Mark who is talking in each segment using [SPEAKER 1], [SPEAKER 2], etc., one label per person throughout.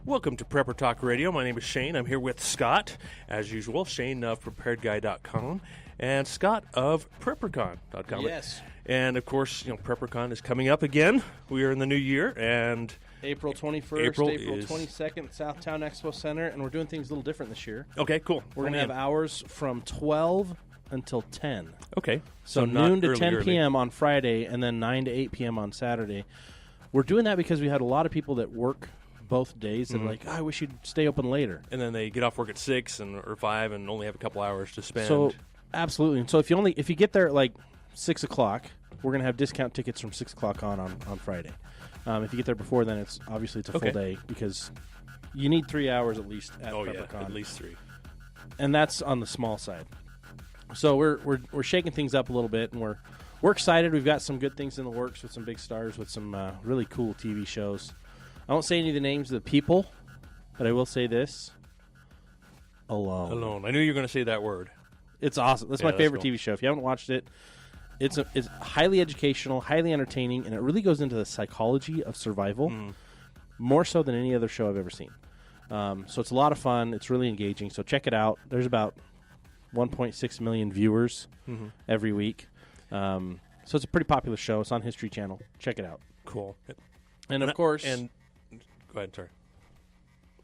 [SPEAKER 1] Welcome to Prepper Talk Radio. My name is Shane. I'm here with Scott, as usual. Shane of PreparedGuy.com and Scott of PrepperCon.com.
[SPEAKER 2] Yes.
[SPEAKER 1] And, of course, PrepperCon is coming up again. We are in the new year, and
[SPEAKER 2] April 21st, April 22nd, Southtown Expo Center, and we're doing things a little different this year.
[SPEAKER 1] Okay, cool.
[SPEAKER 2] We're going to have hours from 12 until 10.
[SPEAKER 1] Okay.
[SPEAKER 2] So noon to 10 p.m. on Friday, and then 9 to 8 p.m. on Saturday. We're doing that because we had a lot of people that work both days that are like, I wish you'd stay open later.
[SPEAKER 1] And then they get off work at 6 or 5 and only have a couple hours to spend.
[SPEAKER 2] So, absolutely. And so if you get there at like 6 o'clock, we're going to have discount tickets from 6 o'clock on Friday. If you get there before then, it's a full day because you need 3 hours at least at PrepperCon.
[SPEAKER 1] Yeah, at least 3.
[SPEAKER 2] And that's on the small side. So we're shaking things up a little bit, and we're excited. We've got some good things in the works with some big stars, with some really cool TV shows. I won't say any of the names of the people, but I will say this: Alone.
[SPEAKER 1] Alone. I knew you were going to say that word.
[SPEAKER 2] It's awesome. That's my favorite TV show. If you haven't watched it, it's highly educational, highly entertaining, and it really goes into the psychology of survival more so than any other show I've ever seen. So it's a lot of fun. It's really engaging. So check it out. There's about 1.6 million viewers every week. So it's a pretty popular show. It's on History Channel. Check it out.
[SPEAKER 1] Cool.
[SPEAKER 2] And of course,
[SPEAKER 1] go ahead, sorry.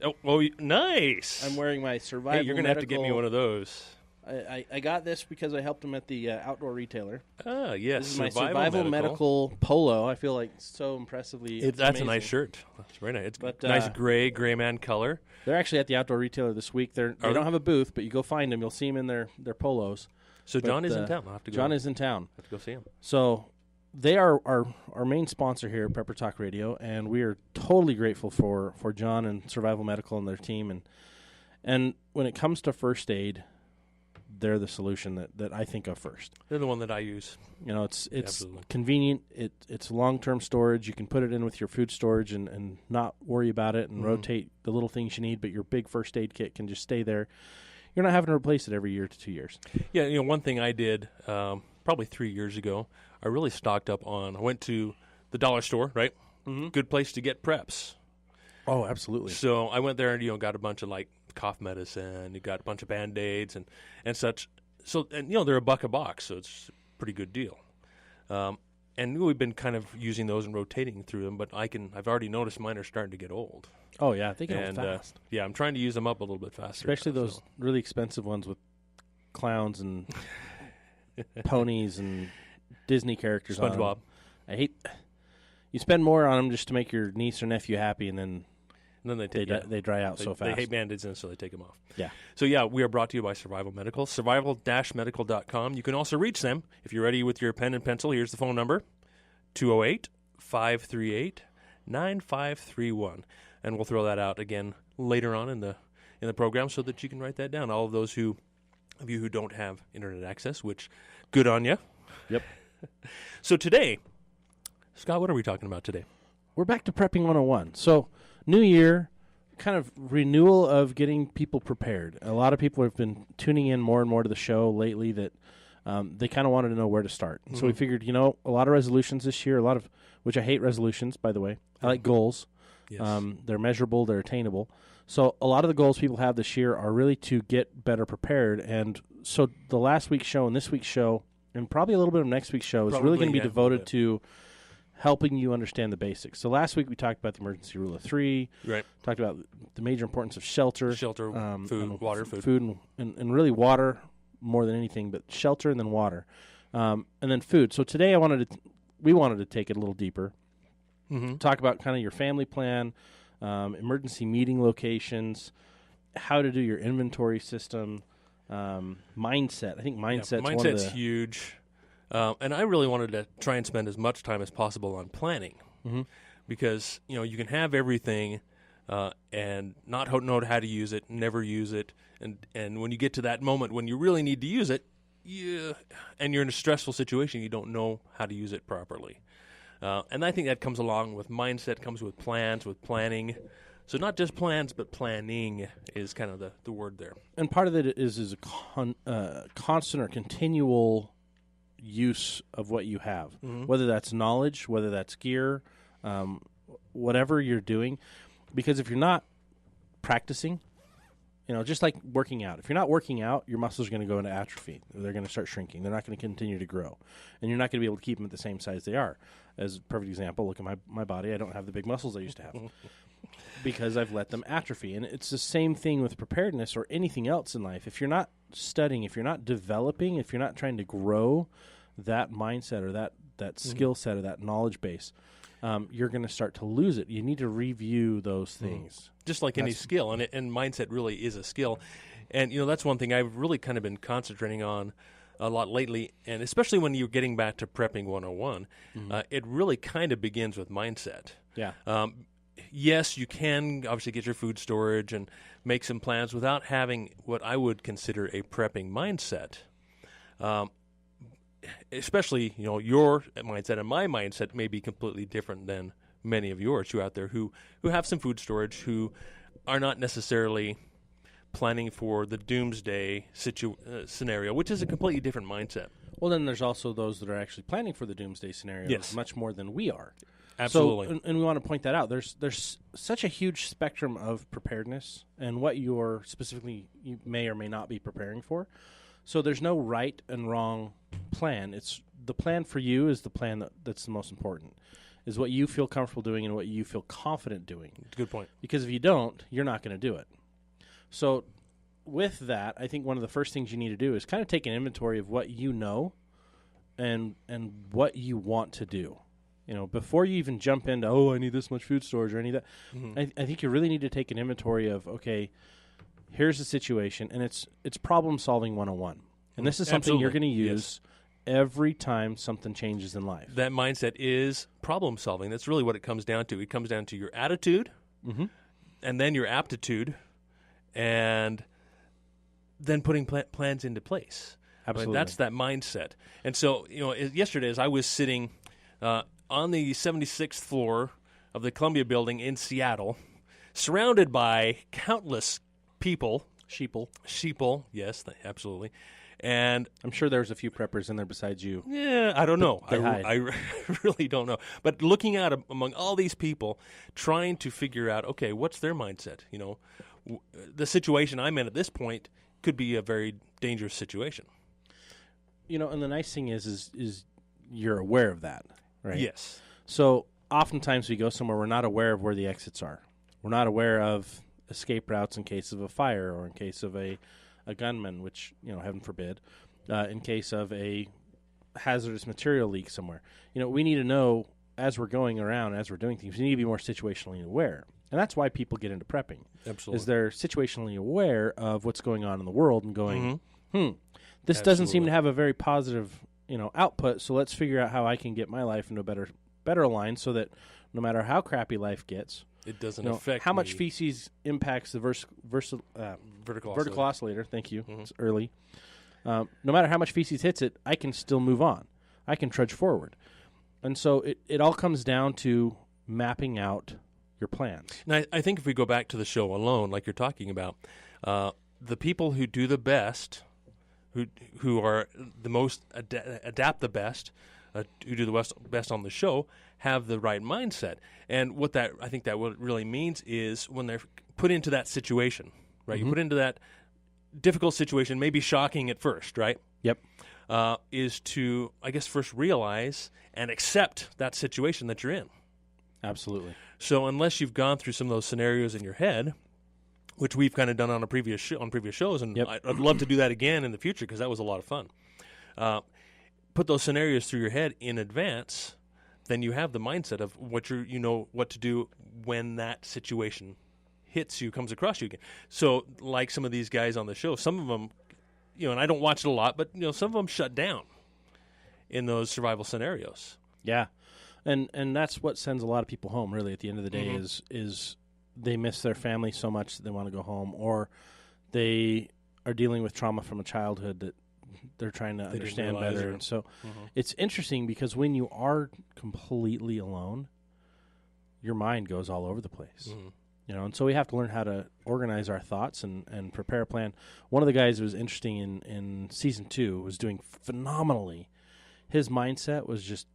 [SPEAKER 1] Oh, nice.
[SPEAKER 2] I'm wearing my survival.
[SPEAKER 1] Hey, you're going to have to get me one of those.
[SPEAKER 2] I got this because I helped him at the outdoor retailer.
[SPEAKER 1] Ah, yes.
[SPEAKER 2] This is my survival medical polo. I feel like so impressively.
[SPEAKER 1] That's amazing. A nice shirt. That's very nice. It's nice gray man color.
[SPEAKER 2] They're actually at the outdoor retailer this week. They don't have a booth, but you go find them. You'll see them in their polos.
[SPEAKER 1] So John is in town. I'll have to go.
[SPEAKER 2] John is in town.
[SPEAKER 1] I'll have to go see him.
[SPEAKER 2] So they are our main sponsor here at Prepper Talk Radio, and we are totally grateful for John and Survival Medical and their team. And when it comes to first aid, they're the solution that I think of first.
[SPEAKER 1] They're the one that I use.
[SPEAKER 2] It's
[SPEAKER 1] Absolutely.
[SPEAKER 2] Convenient. It's long-term storage. You can put it in with your food storage and not worry about it and rotate the little things you need, but your big first aid kit can just stay there. You're not having to replace it every year to 2 years.
[SPEAKER 1] Yeah, one thing I did probably 3 years ago, I really stocked up on. I went to the dollar store, right? Mm-hmm. Good place to get preps.
[SPEAKER 2] Oh, absolutely.
[SPEAKER 1] So I went there and got a bunch of cough medicine. You got a bunch of Band-Aids and such. So they're $1 a box, so it's a pretty good deal. And we've been kind of using those and rotating through them, but I've already noticed mine are starting to get old.
[SPEAKER 2] Oh yeah, they get old fast.
[SPEAKER 1] I'm trying to use them up a little bit faster.
[SPEAKER 2] Especially those really expensive ones with clowns and ponies and Disney characters.
[SPEAKER 1] SpongeBob.
[SPEAKER 2] I hate. You spend more on them just to make your niece or nephew happy, and then they dry out so fast.
[SPEAKER 1] They hate Band-Aids, and so they take them off.
[SPEAKER 2] Yeah.
[SPEAKER 1] So, we are brought to you by Survival Medical, survival-medical.com. You can also reach them. If you're ready with your pen and pencil, here's the phone number, 208-538-9531. And we'll throw that out again later on in the program so that you can write that down. All of those of you who don't have internet access, which, good on you.
[SPEAKER 2] Yep.
[SPEAKER 1] So today, Scott, what are we talking about today?
[SPEAKER 2] We're back to Prepping 101. So, new year, kind of renewal of getting people prepared. A lot of people have been tuning in more and more to the show lately that they kind of wanted to know where to start. Mm-hmm. So we figured, a lot of resolutions this year, which I hate resolutions, by the way. I like goals. Yes. They're measurable, they're attainable. So a lot of the goals people have this year are really to get better prepared. And so the last week's show and this week's show, and probably a little bit of next week's show, is really going to be devoted to helping you understand the basics. So last week we talked about the emergency rule of 3.
[SPEAKER 1] Right.
[SPEAKER 2] Talked about the major importance of shelter.
[SPEAKER 1] Food, water, food.
[SPEAKER 2] Food and really water more than anything, but shelter and then water. And then food. So today we wanted to take it a little deeper. Mm-hmm. Talk about kind of your family plan, emergency meeting locations, how to do your inventory system, mindset. I think mindset's
[SPEAKER 1] huge. And I really wanted to try and spend as much time as possible on planning, because you can have everything and not know how to use it, never use it, and when you get to that moment when you really need to use it, and you're in a stressful situation, you don't know how to use it properly. And I think that comes along with mindset, comes with plans, with planning. So not just plans, but planning is kind of the word there.
[SPEAKER 2] And part of it is a constant or continual use of what you have, whether that's knowledge, whether that's gear, whatever you're doing, because if you're not practicing, just like working out. If you're not working out, your muscles are going to go into atrophy. They're going to start shrinking. They're not going to continue to grow. And you're not going to be able to keep them at the same size they are. As a perfect example, look at my body. I don't have the big muscles I used to have because I've let them atrophy. And it's the same thing with preparedness or anything else in life. If you're not studying, if you're not developing, if you're not trying to grow that mindset or that skill set or that knowledge base, you're going to start to lose it. You need to review those things.
[SPEAKER 1] Just like any skill, and mindset really is a skill. And, that's one thing I've really kind of been concentrating on a lot lately, and especially when you're getting back to Prepping 101, it really kind of begins with mindset.
[SPEAKER 2] Yeah.
[SPEAKER 1] Yes, you can obviously get your food storage and make some plans without having what I would consider a prepping mindset. Especially, your mindset and my mindset may be completely different than many of yours who out there who have some food storage, who are not necessarily planning for the doomsday scenario, which is a completely different mindset.
[SPEAKER 2] Well, then there's also those that are actually planning for the doomsday scenario much more than we are.
[SPEAKER 1] Absolutely.
[SPEAKER 2] So, and we want to point that out. There's such a huge spectrum of preparedness and what you may or may not be preparing for. So there's no right and wrong plan. It's the plan for you is the plan that's the most important, is what you feel comfortable doing and what you feel confident doing.
[SPEAKER 1] Good point.
[SPEAKER 2] Because if you don't, you're not going to do it. So with that, I think one of the first things you need to do is kind of take an inventory of what you know and what you want to do. Before you even jump into, I need this much food storage or any of that, I think you really need to take an inventory of, okay, here's the situation, and it's problem solving 101. And this is something you're going to use every time something changes in life.
[SPEAKER 1] That mindset is problem solving. That's really what it comes down to. It comes down to your attitude, and then your aptitude, and then putting plans into place.
[SPEAKER 2] Absolutely.
[SPEAKER 1] That's that mindset. And so, yesterday as I was sitting on the 76th floor of the Columbia Building in Seattle, surrounded by countless people. Sheeple, yes, absolutely. And
[SPEAKER 2] I'm sure there's a few preppers in there besides you.
[SPEAKER 1] Yeah, I don't know.
[SPEAKER 2] I
[SPEAKER 1] really don't know. But looking at among all these people, trying to figure out, okay, what's their mindset? The situation I'm in at this point could be a very dangerous situation.
[SPEAKER 2] And the nice thing is you're aware of that, right?
[SPEAKER 1] Yes.
[SPEAKER 2] So oftentimes we go somewhere, we're not aware of where the exits are. We're not aware of escape routes in case of a fire or in case of a gunman, which, heaven forbid, in case of a hazardous material leak somewhere. We need to know as we're going around, as we're doing things, we need to be more situationally aware. And that's why people get into prepping.
[SPEAKER 1] Absolutely.
[SPEAKER 2] Is they're situationally aware of what's going on in the world and going, this doesn't seem to have a very positive, output, so let's figure out how I can get my life into a better line so that no matter how crappy life gets,
[SPEAKER 1] it doesn't affect
[SPEAKER 2] how much feces impacts the vertical oscillator. Thank you. It's early. No matter how much feces hits it, I can still move on. I can trudge forward. And so it all comes down to mapping out your plans.
[SPEAKER 1] Now, I think if we go back to the show alone, like you're talking about, the people who do the best, who are the most adapt the best, who do the best on the show, have the right mindset. And what I think that what really means is when they're put into that situation, right? You put into that difficult situation, maybe shocking at first, right?
[SPEAKER 2] Yep.
[SPEAKER 1] Is to, I guess, first realize and accept that situation that you're in.
[SPEAKER 2] Absolutely.
[SPEAKER 1] So unless you've gone through some of those scenarios in your head, which we've kind of done on previous shows, and I'd love to do that again in the future because that was a lot of fun. Put those scenarios through your head in advance, then you have the mindset of what what to do when that situation hits you, comes across you again. So like some of these guys on the show, some of them, and I don't watch it a lot, but some of them shut down in those survival scenarios.
[SPEAKER 2] Yeah. And that's what sends a lot of people home, really, at the end of the day, is they miss their family so much that they want to go home, or they are dealing with trauma from a childhood that they're trying to understand better. And so it's interesting because when you are completely alone, your mind goes all over the place. And so we have to learn how to organize our thoughts and prepare a plan. One of the guys who was interesting in season 2 was doing phenomenally. His mindset was just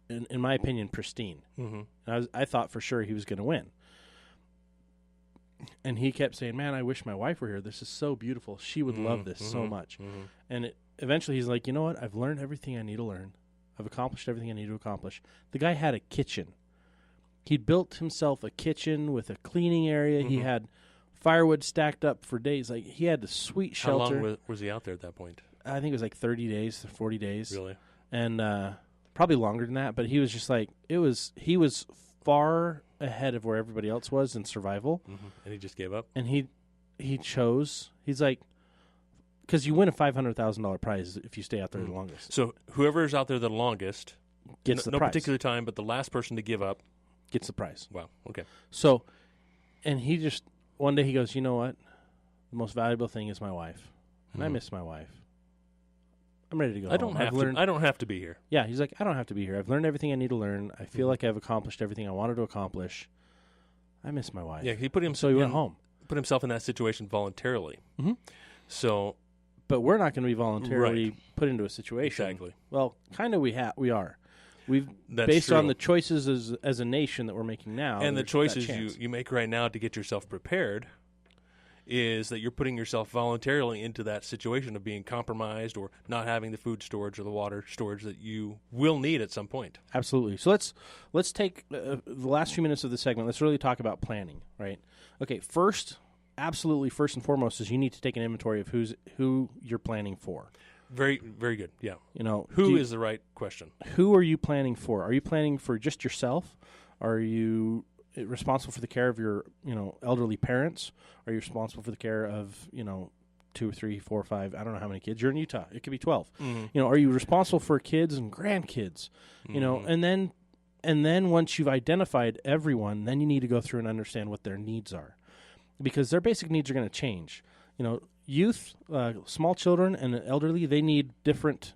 [SPEAKER 2] in my opinion, pristine.
[SPEAKER 1] Mm-hmm.
[SPEAKER 2] And I thought for sure he was going to win. And he kept saying, man, I wish my wife were here. This is so beautiful. She would love this so much.
[SPEAKER 1] Mm-hmm.
[SPEAKER 2] And eventually he's like, you know what? I've learned everything I need to learn. I've accomplished everything I need to accomplish. The guy had a kitchen. He'd built himself a kitchen with a cleaning area. He had firewood stacked up for days. Like, he had a sweet shelter.
[SPEAKER 1] How long was he out there at that point?
[SPEAKER 2] I think it was like 30 days, 40 days.
[SPEAKER 1] Really?
[SPEAKER 2] And probably longer than that. But he was just like, he was far ahead of where everybody else was in survival.
[SPEAKER 1] Mm-hmm. And he just gave up?
[SPEAKER 2] And he's like, because you win a $500,000 prize if you stay out there the longest.
[SPEAKER 1] So whoever's out there the longest
[SPEAKER 2] gets the
[SPEAKER 1] no
[SPEAKER 2] prize.
[SPEAKER 1] particular time, but the last person to give up
[SPEAKER 2] gets the prize.
[SPEAKER 1] Wow. Okay.
[SPEAKER 2] So, and he just one day he goes, you know what? The most valuable thing is my wife, and I miss my wife. I'm ready to go.
[SPEAKER 1] I don't have to be here.
[SPEAKER 2] Yeah, he's like, I don't have to be here. I've learned everything I need to learn. I feel like I've accomplished everything I wanted to accomplish. I miss my wife.
[SPEAKER 1] Yeah, he put himself.
[SPEAKER 2] So he went home.
[SPEAKER 1] Put himself in that situation voluntarily.
[SPEAKER 2] Mm-hmm.
[SPEAKER 1] So,
[SPEAKER 2] but we're not going to be voluntarily put into a situation.
[SPEAKER 1] Exactly.
[SPEAKER 2] Well, kind of. We are. We've
[SPEAKER 1] That's
[SPEAKER 2] based
[SPEAKER 1] true.
[SPEAKER 2] on the choices as a nation that we're making now,
[SPEAKER 1] and the choices you make right now to get yourself prepared is that you're putting yourself voluntarily into that situation of being compromised or not having the food storage or the water storage that you will need at some point.
[SPEAKER 2] Absolutely. So let's take the last few minutes of the segment. Let's really talk about planning, right? Okay, first and foremost is you need to take an inventory of who you're planning for.
[SPEAKER 1] Very, very good. Yeah.
[SPEAKER 2] You know,
[SPEAKER 1] who is the right question?
[SPEAKER 2] Who are you planning for? Are you planning for just yourself? Are you responsible for the care of your, elderly parents? Are you responsible for the care of, 2, 3, 4, 5, I don't know how many kids. You're in Utah. It could be 12.
[SPEAKER 1] Mm-hmm.
[SPEAKER 2] Are you responsible for kids and grandkids? And then once you've identified everyone, then you need to go through and understand what their needs are. Because their basic needs are going to change. Youth, small children, and elderly, they need different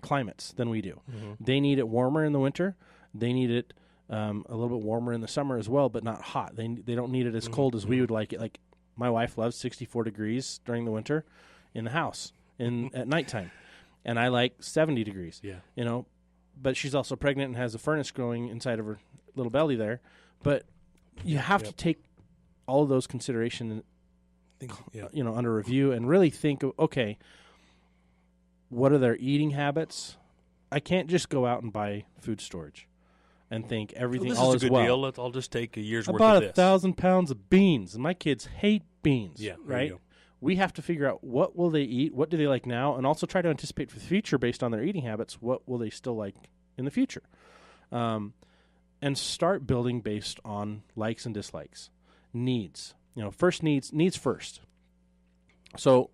[SPEAKER 2] climates than we do. Mm-hmm. They need it warmer in the winter. They need it a little bit warmer in the summer as well, but not hot. They don't need it as cold as we would like it. Like, my wife loves 64 degrees during the winter in the house at nighttime, and I like 70 degrees.
[SPEAKER 1] Yeah,
[SPEAKER 2] but she's also pregnant and has a furnace growing inside of her little belly there. But you have to take all of those considerations, under review and really think of, okay, what are their eating habits? I can't just go out and buy food storage and think everything all is well.
[SPEAKER 1] Deal. I'll just take a year's worth of
[SPEAKER 2] about
[SPEAKER 1] this.
[SPEAKER 2] 1,000 pounds of beans, and my kids hate beans.
[SPEAKER 1] Yeah,
[SPEAKER 2] right. We have to figure out what will they eat, what do they like now, and also try to anticipate for the future based on their eating habits. What will they still like in the future, and start building based on likes and dislikes, needs. First needs first. So.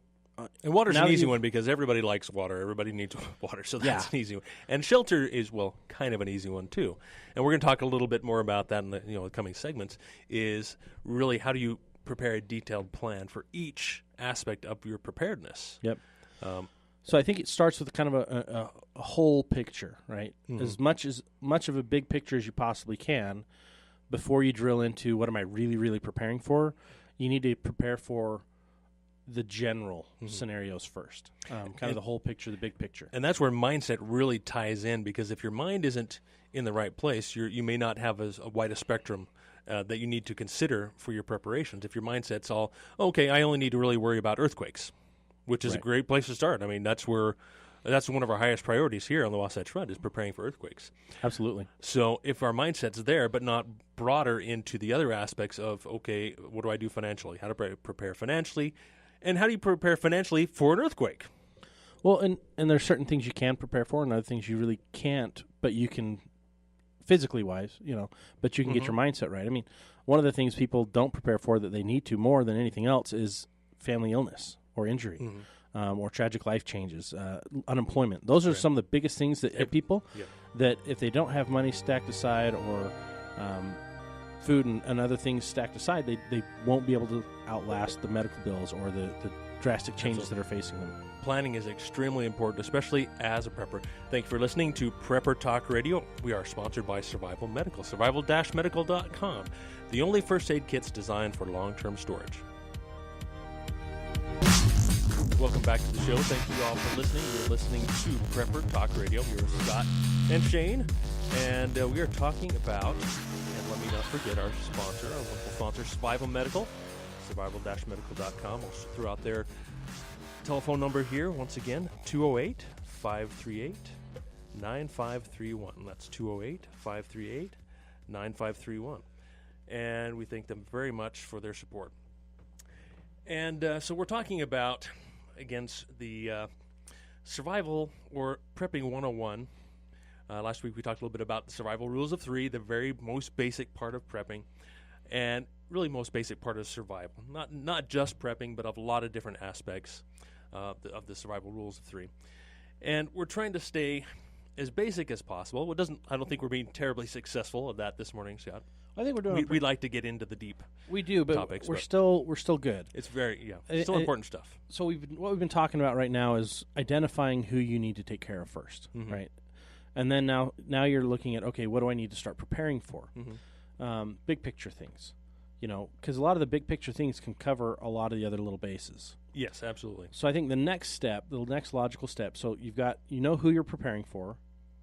[SPEAKER 1] And water's an easy one because everybody likes water. Everybody needs water, so that's an easy one. And shelter is, kind of an easy one too. And we're going to talk a little bit more about that in the coming segments, is really how do you prepare a detailed plan for each aspect of your preparedness.
[SPEAKER 2] Yep. So I think it starts with kind of a whole picture, right? Mm-hmm. As much of a big picture as you possibly can before you drill into what am I really, really preparing for. You need to prepare for the general scenarios first, kind of the whole picture, the big picture.
[SPEAKER 1] And that's where mindset really ties in, because if your mind isn't in the right place, you may not have as wide a spectrum that you need to consider for your preparations. If your mindset's all, okay, I only need to really worry about earthquakes, which is a great place to start. I mean, that's one of our highest priorities here on the Wasatch Front, is preparing for earthquakes.
[SPEAKER 2] Absolutely.
[SPEAKER 1] So if our mindset's there, but not broader into the other aspects of, okay, what do I do financially? How to prepare financially? And how do you prepare financially for an earthquake?
[SPEAKER 2] Well, and there's certain things you can prepare for and other things you really can't, but you can physically wise, but you can get your mindset right. I mean, one of the things people don't prepare for that they need to more than anything else is family illness or injury or tragic life changes, unemployment. Those are some of the biggest things that hit people that if they don't have money stacked aside or food and other things stacked aside, they won't be able to outlast the medical bills or the drastic changes that are facing them.
[SPEAKER 1] Planning is extremely important, especially as a prepper. Thank you for listening to Prepper Talk Radio. We are sponsored by Survival Medical, survival-medical.com, the only first aid kits designed for long-term storage. Welcome back to the show. Thank you all for listening. You're listening to Prepper Talk Radio. Here is Scott and Shane, and we are talking about, and let me not forget our sponsor, our wonderful sponsor, Survival Medical, survival-medical.com. I'll throw out their telephone number here once again, 208-538-9531. That's 208-538-9531. And we thank them very much for their support. And so we're talking about, against the survival or prepping 101. Last week we talked a little bit about the survival rules of 3, the very most basic part of prepping, and really most basic part of survival. Not just prepping, but of a lot of different aspects of the survival rules of 3. And we're trying to stay as basic as possible. I don't think we're being terribly successful at that this morning, Scott.
[SPEAKER 2] I think we're doing.
[SPEAKER 1] We'd like to get into the deep.
[SPEAKER 2] We do, but
[SPEAKER 1] topics,
[SPEAKER 2] we're still good.
[SPEAKER 1] It's still important stuff.
[SPEAKER 2] So what we've been talking about right now is identifying who you need to take care of first, right? And then now you're looking at, okay, what do I need to start preparing for? Big picture things, because a lot of the big picture things can cover a lot of the other little bases.
[SPEAKER 1] Yes, absolutely.
[SPEAKER 2] So I think the next logical step. So you've got who you're preparing for,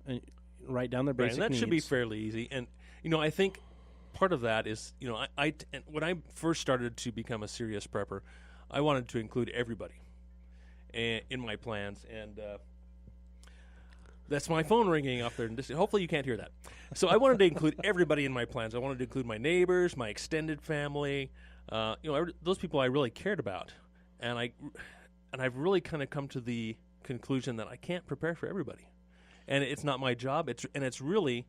[SPEAKER 2] and write down their basic
[SPEAKER 1] needs. And that should be fairly easy. And I think part of that is, when I first started to become a serious prepper, I wanted to include everybody in my plans, and that's my phone ringing up there. Hopefully you can't hear that. So I wanted to include everybody in my plans. I wanted to include my neighbors, my extended family, those people I really cared about, and I've really kind of come to the conclusion that I can't prepare for everybody, and it's not my job. It's really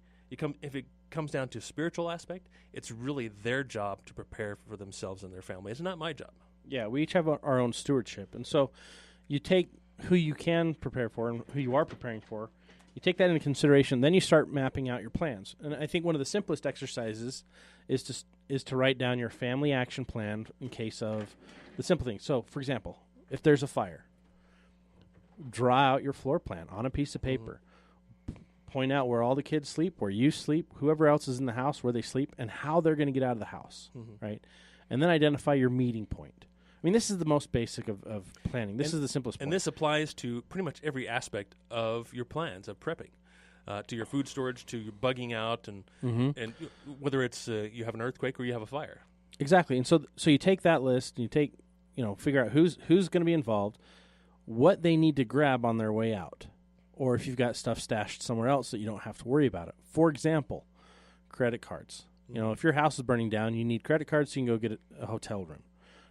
[SPEAKER 1] if it comes down to spiritual aspect, it's really their job to prepare for themselves and their family. It's not my job.
[SPEAKER 2] Yeah, we each have our own stewardship. And so you take who you can prepare for and who you are preparing for, you take that into consideration, then you start mapping out your plans. And I think one of the simplest exercises is to write down your family action plan in case of the simple things. So, for example, if there's a fire, draw out your floor plan on a piece of paper. Point out where all the kids sleep, where you sleep, whoever else is in the house, where they sleep, and how they're going to get out of the house, right? And then identify your meeting point. I mean, this is the most basic of planning. This is the simplest point.
[SPEAKER 1] And this applies to pretty much every aspect of your plans of prepping, to your food storage, to your bugging out, and whether it's you have an earthquake or you have a fire.
[SPEAKER 2] Exactly. And so you take that list, and you figure out who's going to be involved, what they need to grab on their way out, or if you've got stuff stashed somewhere else that you don't have to worry about it. For example, credit cards. If your house is burning down, you need credit cards so you can go get a hotel room.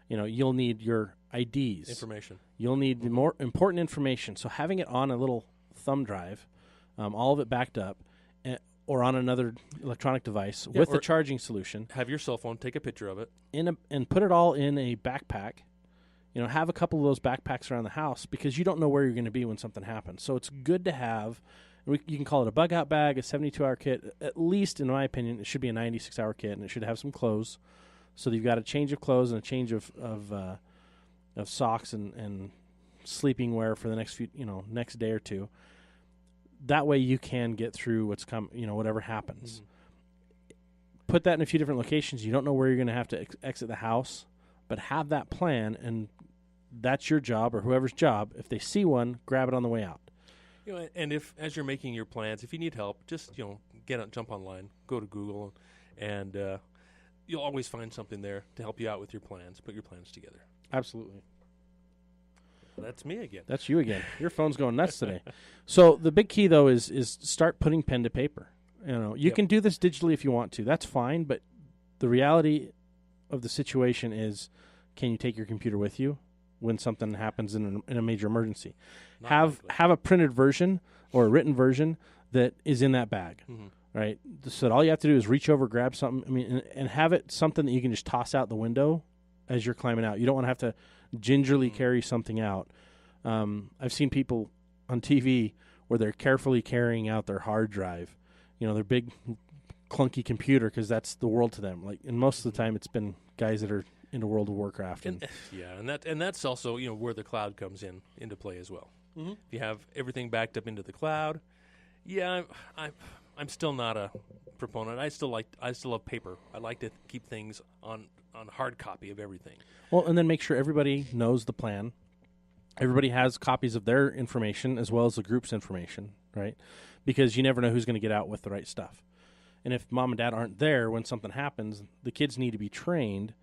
[SPEAKER 2] You'll need your IDs.
[SPEAKER 1] Information.
[SPEAKER 2] You'll need the more important information. So having it on a little thumb drive, all of it backed up, or on another electronic device with a charging solution.
[SPEAKER 1] Have your cell phone, take a picture of it.
[SPEAKER 2] And put it all in a backpack. Have a couple of those backpacks around the house because you don't know where you're going to be when something happens. So it's good to have, you can call it a bug-out bag, a 72-hour kit. At least, in my opinion, it should be a 96-hour kit, and it should have some clothes. So that you've got a change of clothes and a change of socks and sleeping wear for the next day or two. That way you can get through whatever happens. Put that in a few different locations. You don't know where you're going to have to exit the house, but have that plan, and that's your job or whoever's job. If they see one, grab it on the way out.
[SPEAKER 1] And if, as you're making your plans, if you need help, just jump online, go to Google, and you'll always find something there to help you out with your plans. Put your plans together.
[SPEAKER 2] Absolutely.
[SPEAKER 1] That's me again.
[SPEAKER 2] That's you again. Your phone's going nuts today. So the big key though is start putting pen to paper. You can do this digitally if you want to. That's fine, but the reality of the situation is, can you take your computer with you when something happens in a major emergency? Have a printed version or a written version that is in that bag, right? So that all you have to do is reach over, grab something. And have it something that you can just toss out the window as you're climbing out. You don't want to have to gingerly carry something out. I've seen people on TV where they're carefully carrying out their hard drive, their big clunky computer, because that's the world to them. And most of the time, it's been guys that are into World of Warcraft.
[SPEAKER 1] And that's also where the cloud comes into play as well. If you have everything backed up into the cloud, I'm still not a proponent. I still love paper. I like to keep things on hard copy of everything.
[SPEAKER 2] Well, and then make sure everybody knows the plan. Everybody has copies of their information as well as the group's information, right? Because you never know who's going to get out with the right stuff. And if mom and dad aren't there when something happens, the kids need to be trained.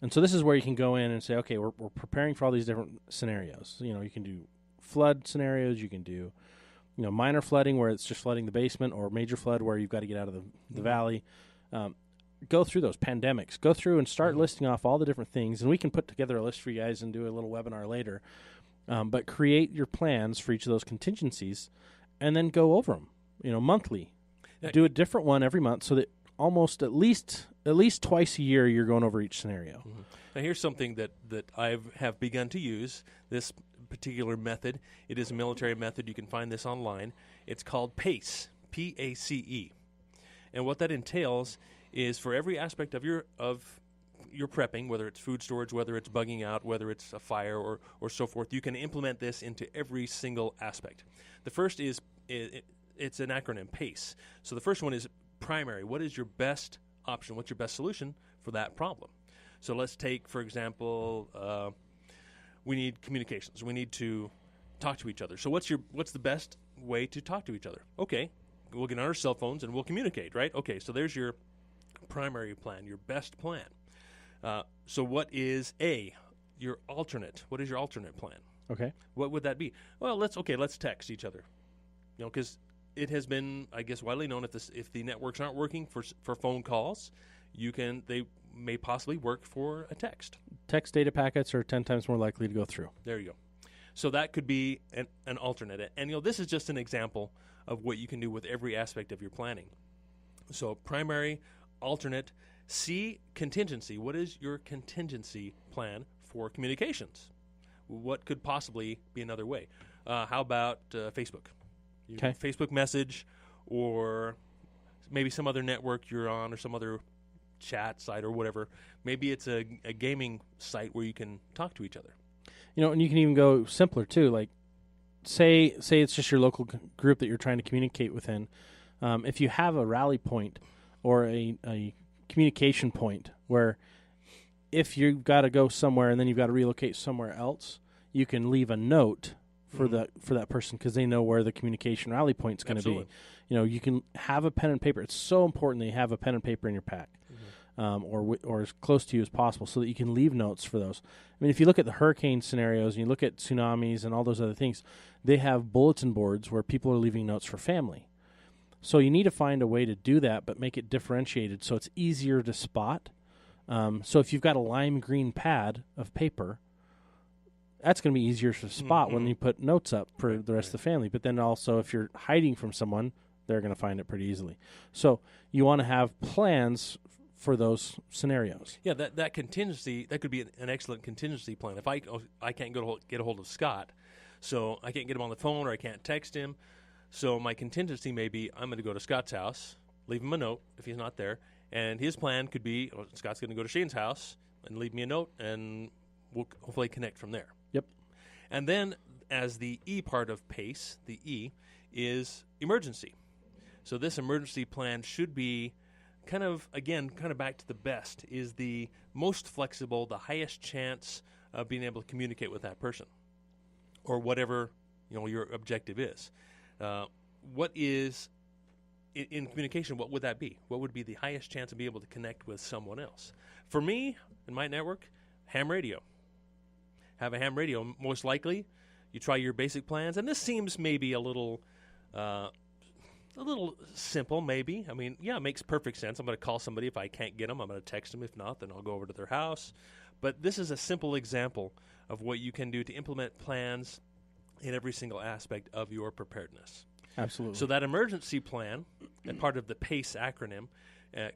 [SPEAKER 2] And so this is where you can go in and say, okay, we're preparing for all these different scenarios. You know, you can do flood scenarios. You can do, minor flooding where it's just flooding the basement, or major flood where you've got to get out of the valley. Go through those pandemics. Go through and start listing off all the different things. And we can put together a list for you guys and do a little webinar later. But create your plans for each of those contingencies and then go over them, monthly. Do a different one every month so that almost at least twice a year you're going over each scenario.
[SPEAKER 1] Mm-hmm. Now here's something that I have begun to use, this particular method. It is a military method. You can find this online. It's called PACE, P-A-C-E. And what that entails is for every aspect of your prepping, whether it's food storage, whether it's bugging out, whether it's a fire or so forth, you can implement this into every single aspect. The first is, it's an acronym, PACE. So the first one is primary. What is your best option? What's your best solution for that problem? So let's take, for example, we need communications. We need to talk to each other. So what's the best way to talk to each other? Okay, we'll get on our cell phones and we'll communicate, right? Okay, so there's your primary plan, your best plan. So what is your alternate? What is your alternate plan?
[SPEAKER 2] Okay.
[SPEAKER 1] What would that be? Well, let's text each other. Because it has been, I guess, widely known if the networks aren't working for phone calls, they may possibly work for a text.
[SPEAKER 2] Text data packets are 10 times more likely to go through.
[SPEAKER 1] There you go. So that could be an alternate. And this is just an example of what you can do with every aspect of your planning. So primary, alternate, C, contingency. What is your contingency plan for communications? What could possibly be another way? How about Facebook?
[SPEAKER 2] Okay.
[SPEAKER 1] Facebook message, or maybe some other network you're on, or some other chat site or whatever. Maybe it's a gaming site where you can talk to each other.
[SPEAKER 2] And you can even go simpler too. Like, say it's just your local group that you're trying to communicate within. If you have a rally point or a communication point where if you've got to go somewhere and then you've got to relocate somewhere else, you can leave a note for that person because they know where the communication rally point is going to be. You can have a pen and paper. It's so important that you have a pen and paper in your pack, or as close to you as possible, so that you can leave notes for those. I mean, if you look at the hurricane scenarios and you look at tsunamis and all those other things, they have bulletin boards where people are leaving notes for family. So you need to find a way to do that, but make it differentiated so it's easier to spot. So if you've got a lime green pad of paper, that's going to be easier to spot when you put notes up for the rest of the family. But then also if you're hiding from someone, they're going to find it pretty easily. So you want to have plans for those scenarios.
[SPEAKER 1] Yeah, that contingency, that could be an excellent contingency plan. If I can't get a hold of Scott, so I can't get him on the phone or I can't text him, so my contingency may be I'm going to go to Scott's house, leave him a note if he's not there, and his plan could be Scott's going to go to Shane's house and leave me a note, and we'll hopefully connect from there.
[SPEAKER 2] Yep.
[SPEAKER 1] And then as the E part of PACE, the E is emergency. So this emergency plan should be kind of back to the best, is the most flexible, the highest chance of being able to communicate with that person or whatever your objective is. What is, in communication, what would that be? What would be the highest chance of being able to connect with someone else? For me, in my network, ham radio. Have a ham radio. Most likely, you try your basic plans, and this seems maybe a little simple, maybe. I mean, yeah, it makes perfect sense. I'm going to call somebody. If I can't get them, I'm going to text them. If not, then I'll go over to their house. But this is a simple example of what you can do to implement plans in every single aspect of your preparedness.
[SPEAKER 2] Absolutely.
[SPEAKER 1] So that emergency plan, and part of the PACE acronym,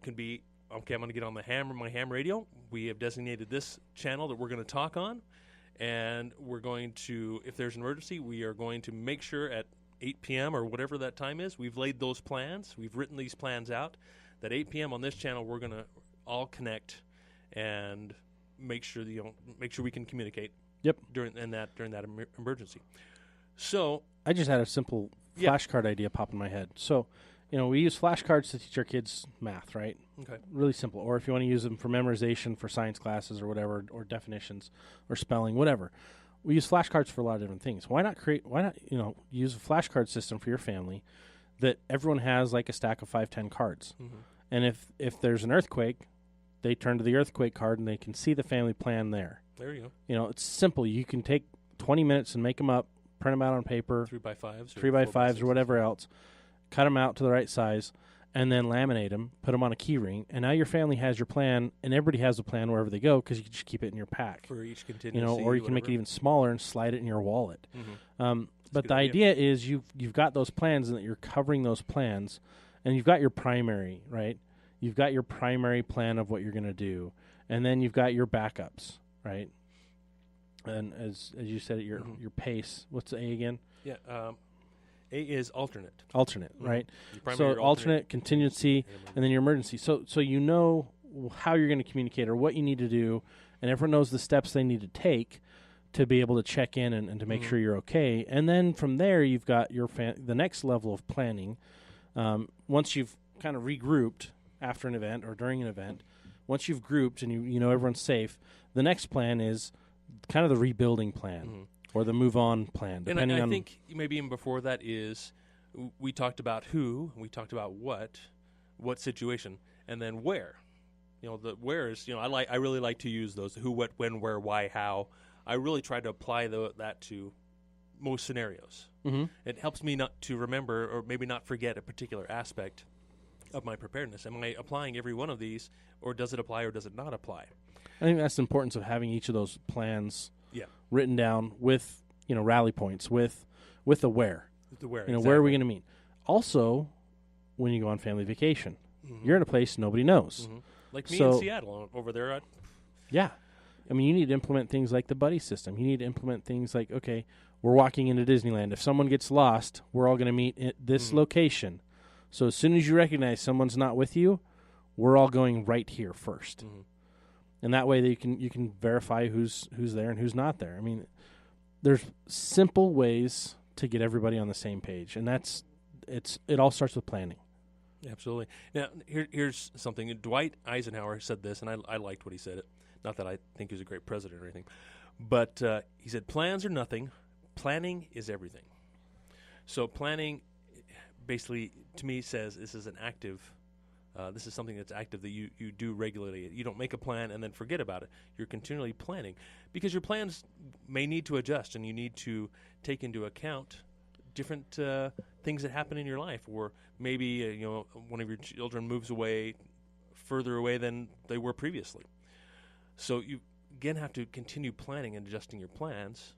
[SPEAKER 1] can be, okay, I'm going to get on my ham radio. We have designated this channel that we're going to talk on, and we're going to, if there's an emergency, we are going to make sure at 8 p.m. or whatever that time is, we've laid those plans, we've written these plans out, that 8 p.m. on this channel we're going to all connect and make sure we can communicate.
[SPEAKER 2] Yep.
[SPEAKER 1] During that emergency. So
[SPEAKER 2] I just had a simple flashcard idea pop in my head. So, we use flashcards to teach our kids math, right?
[SPEAKER 1] Okay.
[SPEAKER 2] Really simple. Or if you want to use them for memorization for science classes or whatever, or definitions or spelling, whatever. we use flashcards for a lot of different things. Why not use a flashcard system for your family that everyone has like a stack of 5, 10 cards.
[SPEAKER 1] Mm-hmm.
[SPEAKER 2] And if there's an earthquake, they turn to the earthquake card and they can see the family plan there.
[SPEAKER 1] There you go.
[SPEAKER 2] You know, it's simple. You can take 20 minutes and make them up, print them out on paper.
[SPEAKER 1] 3x5s.
[SPEAKER 2] 3x5s or whatever else. Cut them out to the right size and then laminate them, put them on a key ring. And now your family has your plan and everybody has a plan wherever they go because you can just keep it in your pack.
[SPEAKER 1] For each contingency.
[SPEAKER 2] You know, or you can make it even smaller and slide it in your wallet.
[SPEAKER 1] Mm-hmm.
[SPEAKER 2] But the idea is you've got those plans and that you're covering those plans, and you've got your primary, right? You've got your primary plan of what you're going to do, and then you've got your backups, right? And as you said, your pace. What's the A again?
[SPEAKER 1] Yeah, A is alternate.
[SPEAKER 2] Alternate, right?
[SPEAKER 1] So
[SPEAKER 2] alternate, contingency, and then your emergency. So you know how you're going to communicate or what you need to do, and everyone knows the steps they need to take to be able to check in and to make sure you're okay. And then from there, you've got your the next level of planning. Once you've kind of regrouped after an event or during an event, once you've grouped and you know everyone's safe, the next plan is kind of the rebuilding plan or the move on plan.
[SPEAKER 1] And I think maybe even before that is we talked about who, we talked about what situation, and then where. You know, the where is, I really like to use those who, what, when, where, why, how. I really try to apply that to most scenarios. Mm-hmm. It helps me not to remember or maybe not forget a particular aspect of my preparedness. Am I applying every one of these, or does it apply or does it not apply?
[SPEAKER 2] I think that's the importance of having each of those plans written down with, rally points, with the where.
[SPEAKER 1] The where,
[SPEAKER 2] exactly. Where are we going to meet? Also, when you go on family vacation, you're in a place nobody knows.
[SPEAKER 1] Mm-hmm. Like me in Seattle over there.
[SPEAKER 2] Yeah. I mean, you need to implement things like the buddy system. You need to implement things like, okay, we're walking into Disneyland. If someone gets lost, we're all going to meet at this location. So as soon as you recognize someone's not with you, we're all going right here first. Mm-hmm. And that way you can verify who's there and who's not there. I mean, there's simple ways to get everybody on the same page, and it all starts with planning.
[SPEAKER 1] Absolutely. Now, here's something. Dwight Eisenhower said this, and I liked what he said. Not that I think he was a great president or anything, but he said, plans are nothing. Planning is everything. So planning basically, to me, says this is an active, this is something that's active that you do regularly. You don't make a plan and then forget about it. You're continually planning because your plans may need to adjust, and you need to take into account different things that happen in your life, or maybe one of your children moves away further away than they were previously. So you, again, have to continue planning and adjusting your plans.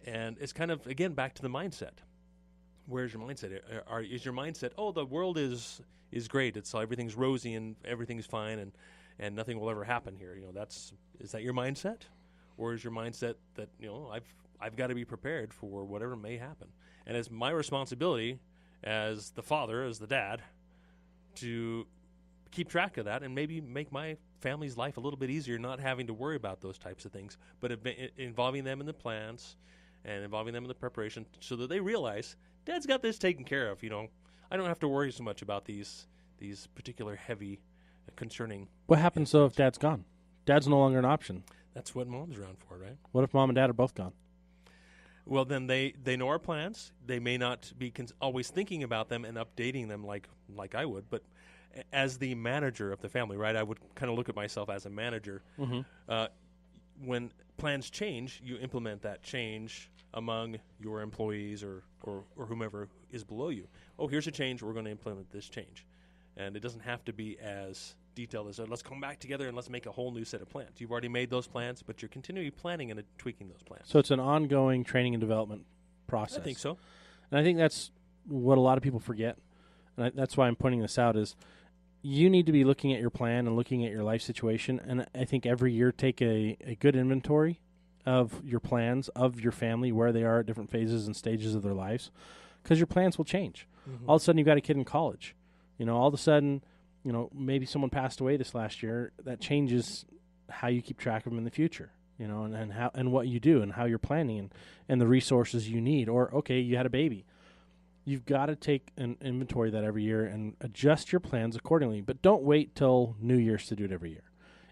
[SPEAKER 1] And it's kind of, again, back to the mindset. Where's your mindset? Is your mindset, the world is great. It's everything's rosy and everything's fine and nothing will ever happen here. Is that your mindset? Or is your mindset that, I've got to be prepared for whatever may happen? And it's my responsibility as the father, as the dad, to keep track of that and maybe make my family's life a little bit easier, not having to worry about those types of things, but involving them in the plans and involving them in the preparation so that they realize Dad's got this taken care of. I don't have to worry so much about these particular heavy, concerning.
[SPEAKER 2] What happens though if Dad's gone? Dad's no longer an option.
[SPEAKER 1] That's what Mom's around for, right?
[SPEAKER 2] What if Mom and Dad are both gone?
[SPEAKER 1] Well, then they know our plans. They may not be always thinking about them and updating them like I would, but as the manager of the family, right, I would kind of look at myself as a manager. Mm-hmm. When plans change, you implement that change among your employees or whomever is below you. Oh, here's a change. We're going to implement this change. And it doesn't have to be as detailed as, let's come back together and let's make a whole new set of plans. You've already made those plans, but you're continually planning and tweaking those plans.
[SPEAKER 2] So it's an ongoing training and development process.
[SPEAKER 1] I think so.
[SPEAKER 2] And I think that's what a lot of people forget. And that's why I'm pointing this out is you need to be looking at your plan and looking at your life situation. And I think every year take a good inventory of your plans, of your family, where they are at different phases and stages of their lives, because your plans will change. Mm-hmm. All of a sudden, you've got a kid in college. All of a sudden, maybe someone passed away this last year. That changes how you keep track of them in the future, and how and what you do and how you're planning and the resources you need. Or, okay, you had a baby. You've got to take an inventory of that every year and adjust your plans accordingly. But don't wait till New Year's to do it every year.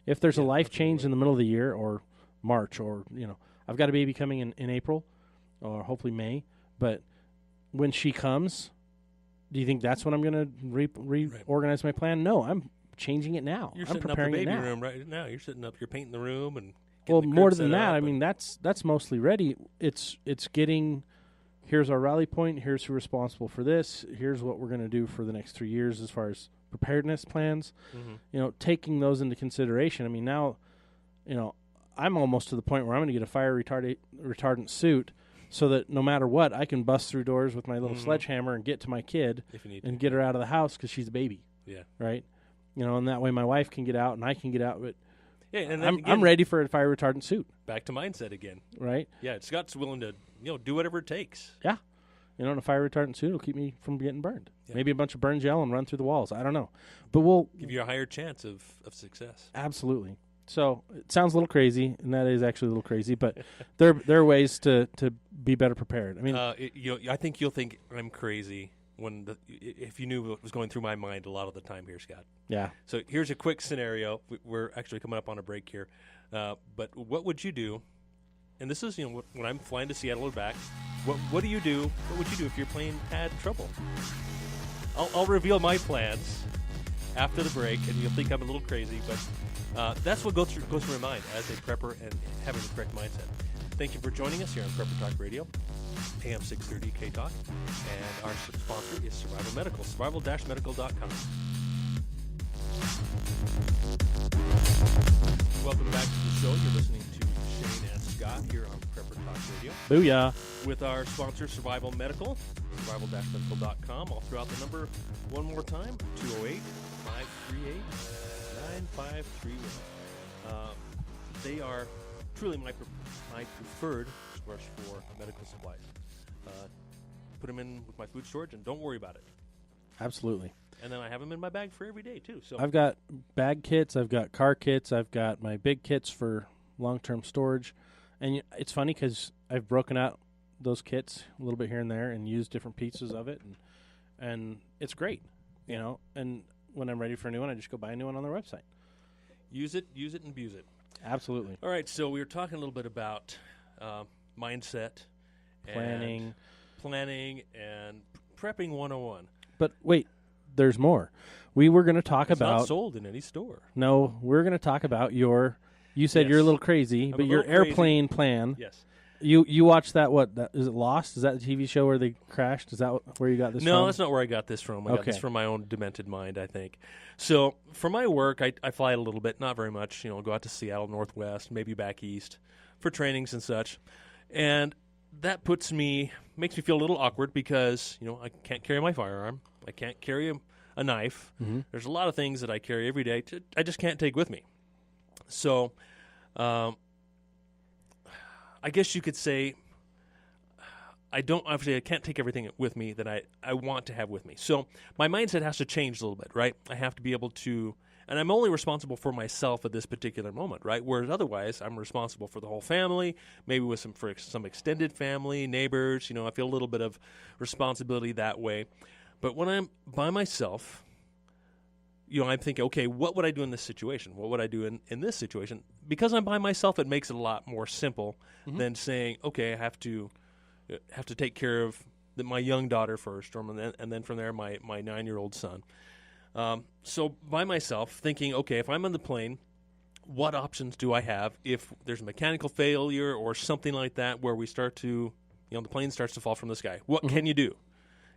[SPEAKER 2] If there's a life change in the middle of the year or March or, I've got a baby coming in April, or hopefully May. But when she comes, do you think that's when I'm going to reorganize my plan? No, I'm changing it now.
[SPEAKER 1] You're
[SPEAKER 2] I'm
[SPEAKER 1] setting
[SPEAKER 2] preparing
[SPEAKER 1] up the baby
[SPEAKER 2] it now.
[SPEAKER 1] room right now. You're setting up. You're painting the room and.
[SPEAKER 2] Well,
[SPEAKER 1] The
[SPEAKER 2] more
[SPEAKER 1] crib
[SPEAKER 2] than
[SPEAKER 1] set
[SPEAKER 2] that,
[SPEAKER 1] up
[SPEAKER 2] I mean, that's mostly ready. It's getting. Here's our rally point. Here's who's responsible for this. Here's what we're going to do for the next 3 years as far as preparedness plans.
[SPEAKER 1] Mm-hmm.
[SPEAKER 2] Taking those into consideration. I mean, now, I'm almost to the point where I'm going to get a fire retardant suit so that no matter what, I can bust through doors with my little sledgehammer and get to my kid and get her out of the house because she's a baby.
[SPEAKER 1] Yeah.
[SPEAKER 2] Right? And that way my wife can get out and I can get out. But
[SPEAKER 1] yeah, and then
[SPEAKER 2] I'm ready for a fire retardant suit.
[SPEAKER 1] Back to mindset again.
[SPEAKER 2] Right?
[SPEAKER 1] Yeah, Scott's willing to do whatever it takes.
[SPEAKER 2] Yeah. And a fire retardant suit will keep me from getting burned. Yeah. Maybe a bunch of burn gel and run through the walls. I don't know. But we'll
[SPEAKER 1] give you a higher chance of success.
[SPEAKER 2] Absolutely. So it sounds a little crazy, and that is actually a little crazy, but there are ways to be better prepared. I mean,
[SPEAKER 1] I think you'll think I'm crazy if you knew what was going through my mind a lot of the time here, Scott.
[SPEAKER 2] Yeah.
[SPEAKER 1] So here's a quick scenario. We're actually coming up on a break here, but what would you do? And this is when I'm flying to Seattle or back. What do you do? What would you do if your plane had trouble? I'll reveal my plans after the break, and you'll think I'm a little crazy, but that's what goes through my mind as a prepper and having the correct mindset. Thank you for joining us here on Prepper Talk Radio, AM 630 K-Talk, and our sponsor is Survival Medical, survival-medical.com. Welcome back to the show. You're listening to Shane and Scott here on Prepper Talk Radio.
[SPEAKER 2] Booyah.
[SPEAKER 1] With our sponsor, Survival Medical, survival-medical.com. I'll throw out the number one more time, 208-538-9531. They are truly my preferred source for medical supplies. Put them in with my food storage, and don't worry about it.
[SPEAKER 2] Absolutely.
[SPEAKER 1] And then I have them in my bag for every day, too. So
[SPEAKER 2] I've got bag kits. I've got car kits. I've got my big kits for long-term storage. And it's funny because I've broken out those kits a little bit here and there and used different pieces of it. And it's great, And when I'm ready for a new one, I just go buy a new one on their website.
[SPEAKER 1] Use it, and abuse it.
[SPEAKER 2] Absolutely.
[SPEAKER 1] All right, so we were talking a little bit about mindset, planning, and prepping 101.
[SPEAKER 2] But wait, there's more. We were going to talk
[SPEAKER 1] it's
[SPEAKER 2] about...
[SPEAKER 1] not sold in any store.
[SPEAKER 2] No, we're going to talk about you said you're a little crazy, but your airplane plan.
[SPEAKER 1] Yes.
[SPEAKER 2] You watched that, is it Lost? Is that the TV show where they crashed? Is that where you got this from?
[SPEAKER 1] No, that's not where I got this from. I got this from my own demented mind, I think. So for my work, I fly a little bit, not very much. Go out to Seattle, Northwest, maybe back east for trainings and such. And that makes me feel a little awkward because, I can't carry my firearm. I can't carry a knife. Mm-hmm. There's a lot of things that I carry every day I just can't take with me. So I guess you could say I can't take everything with me that I want to have with me. So my mindset has to change a little bit, right? I have to be able to, and I'm only responsible for myself at this particular moment, right? Whereas otherwise, I'm responsible for the whole family, maybe with some extended family, neighbors. I feel a little bit of responsibility that way. But when I'm by myself, I'm thinking, okay, what would I do in this situation? What would I do in this situation? Because I'm by myself, it makes it a lot more simple than saying, okay, I have to take care of my young daughter first, and then from there my 9-year-old son. So by myself, thinking, okay, if I'm on the plane, what options do I have if there's a mechanical failure or something like that where we start to, the plane starts to fall from the sky? What can you do?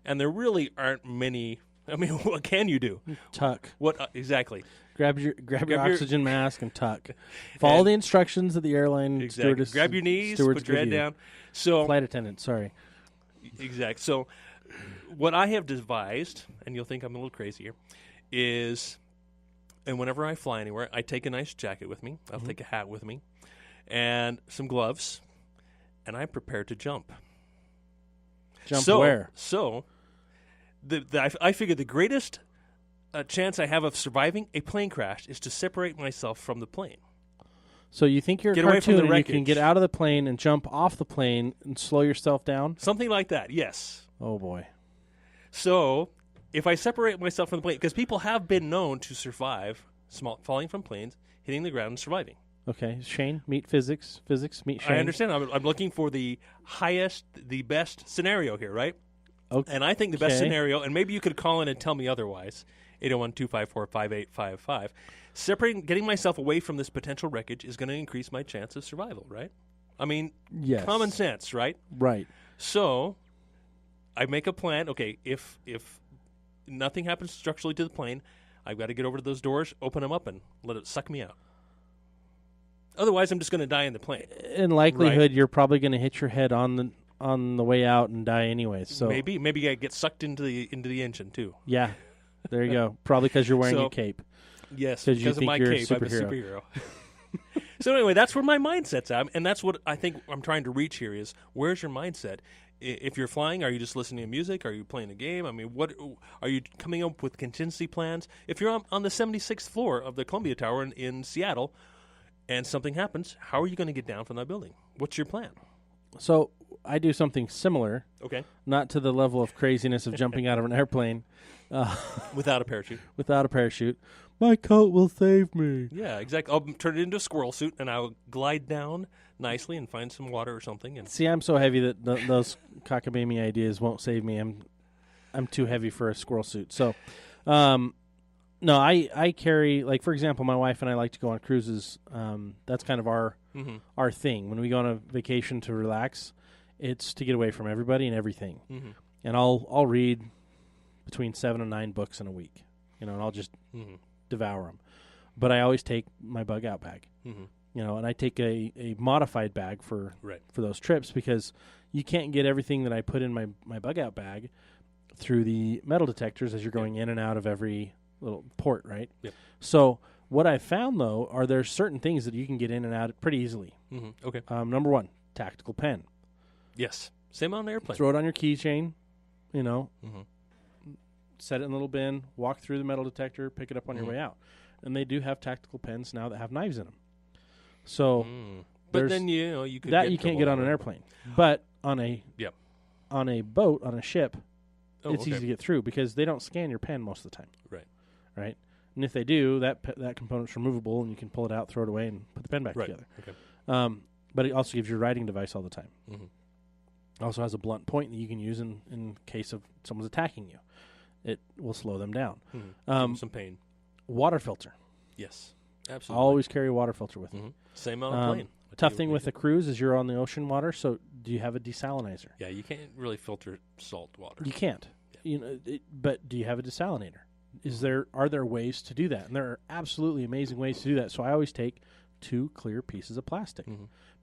[SPEAKER 1] And there really aren't many. I mean, what can you do?
[SPEAKER 2] Tuck.
[SPEAKER 1] What exactly?
[SPEAKER 2] Grab your oxygen mask and tuck. Follow the instructions of the airline stewardess.
[SPEAKER 1] Grab your knees, put your head down. So
[SPEAKER 2] flight attendant, sorry.
[SPEAKER 1] Exactly. So what I have devised, and you'll think I'm a little crazy here, is, and whenever I fly anywhere, I take a nice jacket with me. I'll take a hat with me and some gloves, and I'm prepared to jump.
[SPEAKER 2] Jump where?
[SPEAKER 1] So I figure the greatest chance I have of surviving a plane crash is to separate myself from the plane.
[SPEAKER 2] So you think you're a cartoon and you can get out of the plane and jump off the plane and slow yourself down?
[SPEAKER 1] Something like that, yes.
[SPEAKER 2] Oh, boy.
[SPEAKER 1] So if I separate myself from the plane, because people have been known to survive falling from planes, hitting the ground, and surviving.
[SPEAKER 2] Okay, Shane, meet physics. Physics, meet Shane.
[SPEAKER 1] I understand. I'm looking for the highest, the best scenario here, right?
[SPEAKER 2] Okay.
[SPEAKER 1] And I think the best scenario, and maybe you could call in and tell me otherwise, 801-254-5855. Getting myself away from this potential wreckage is going to increase my chance of survival, right? I mean,
[SPEAKER 2] yes.
[SPEAKER 1] Common sense, right?
[SPEAKER 2] Right.
[SPEAKER 1] So I make a plan. Okay, if nothing happens structurally to the plane, I've got to get over to those doors, open them up, and let it suck me out. Otherwise, I'm just going to die in the plane.
[SPEAKER 2] In likelihood, you're probably going to hit your head on the way out and die anyway. So
[SPEAKER 1] maybe I get sucked into the engine too.
[SPEAKER 2] Yeah, there you go. Probably because you're wearing a cape.
[SPEAKER 1] Yes,
[SPEAKER 2] because
[SPEAKER 1] of my cape, I'm a superhero. So anyway, that's where my mindset's at, and that's what I think I'm trying to reach here is where's your mindset? If you're flying, are you just listening to music? Are you playing a game? I mean, what are you coming up with contingency plans? If you're on the 76th floor of the Columbia Tower in Seattle and something happens, how are you going to get down from that building? What's your plan?
[SPEAKER 2] So I do something similar.
[SPEAKER 1] Okay.
[SPEAKER 2] Not to the level of craziness of jumping out of an airplane.
[SPEAKER 1] Without a parachute.
[SPEAKER 2] Without a parachute. My coat will save me.
[SPEAKER 1] Yeah, exactly. I'll turn it into a squirrel suit, and I'll glide down nicely and find some water or something. And
[SPEAKER 2] see, I'm so heavy that those cockamamie ideas won't save me. I'm too heavy for a squirrel suit. So, no, I carry, like, for example, my wife and I like to go on cruises. That's kind of our thing. When we go on a vacation to relax, it's to get away from everybody and everything. Mm-hmm. And I'll read between 7 and 9 books in a week, and I'll just devour them. But I always take my bug out bag, and I take a modified bag for those trips because you can't get everything that I put in my bug out bag through the metal detectors as you're going in and out of every little port, right? Yep. So what I found, though, are there certain things that you can get in and out pretty easily.
[SPEAKER 1] Mm-hmm. Okay.
[SPEAKER 2] Number one, tactical pen.
[SPEAKER 1] Yes. Same on the airplane.
[SPEAKER 2] Throw it on your keychain, set it in a little bin, walk through the metal detector, pick it up on your way out. And they do have tactical pens now that have knives in them. So,
[SPEAKER 1] but then you could
[SPEAKER 2] that you can't get on an airplane. But on a boat, on a ship, it's easy to get through because they don't scan your pen most of the time. Right. And if they do, that component's removable and you can pull it out, throw it away, and put the pen back together. Okay. But it also gives you a writing device all the time. Mm-hmm. It also has a blunt point that you can use in case of someone's attacking you. It will slow them down.
[SPEAKER 1] Mm-hmm. Some pain.
[SPEAKER 2] Water filter.
[SPEAKER 1] Yes, absolutely.
[SPEAKER 2] I'll always carry a water filter with me.
[SPEAKER 1] Same on a plane.
[SPEAKER 2] Tough thing with a cruise is you're on the ocean water, so do you have a desalinizer?
[SPEAKER 1] Yeah, you can't really filter salt water.
[SPEAKER 2] You can't. Yeah. But do you have a desalinator? Are there ways to do that? And there are absolutely amazing ways to do that. So I always take 2 clear pieces of plastic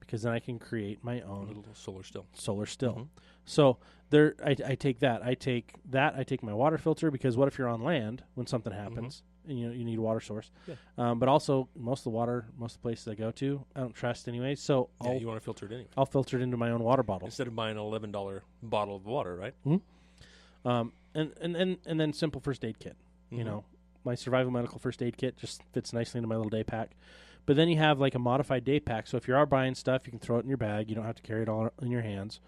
[SPEAKER 2] because then I can create my own
[SPEAKER 1] a little solar still.
[SPEAKER 2] Mm-hmm. So I take that. I take my water filter because what if you're on land when something happens and you need a water source? Yeah. But also most of the places I go to I don't trust anyway. So
[SPEAKER 1] you want to filter it anyway.
[SPEAKER 2] I'll filter it into my own water bottle
[SPEAKER 1] instead of buying an $11 bottle of water, right?
[SPEAKER 2] Mm-hmm. And then simple first aid kit. My survival medical first aid kit just fits nicely into my little day pack. But then you have like a modified day pack. So if you are buying stuff, you can throw it in your bag. You don't have to carry it all in your hands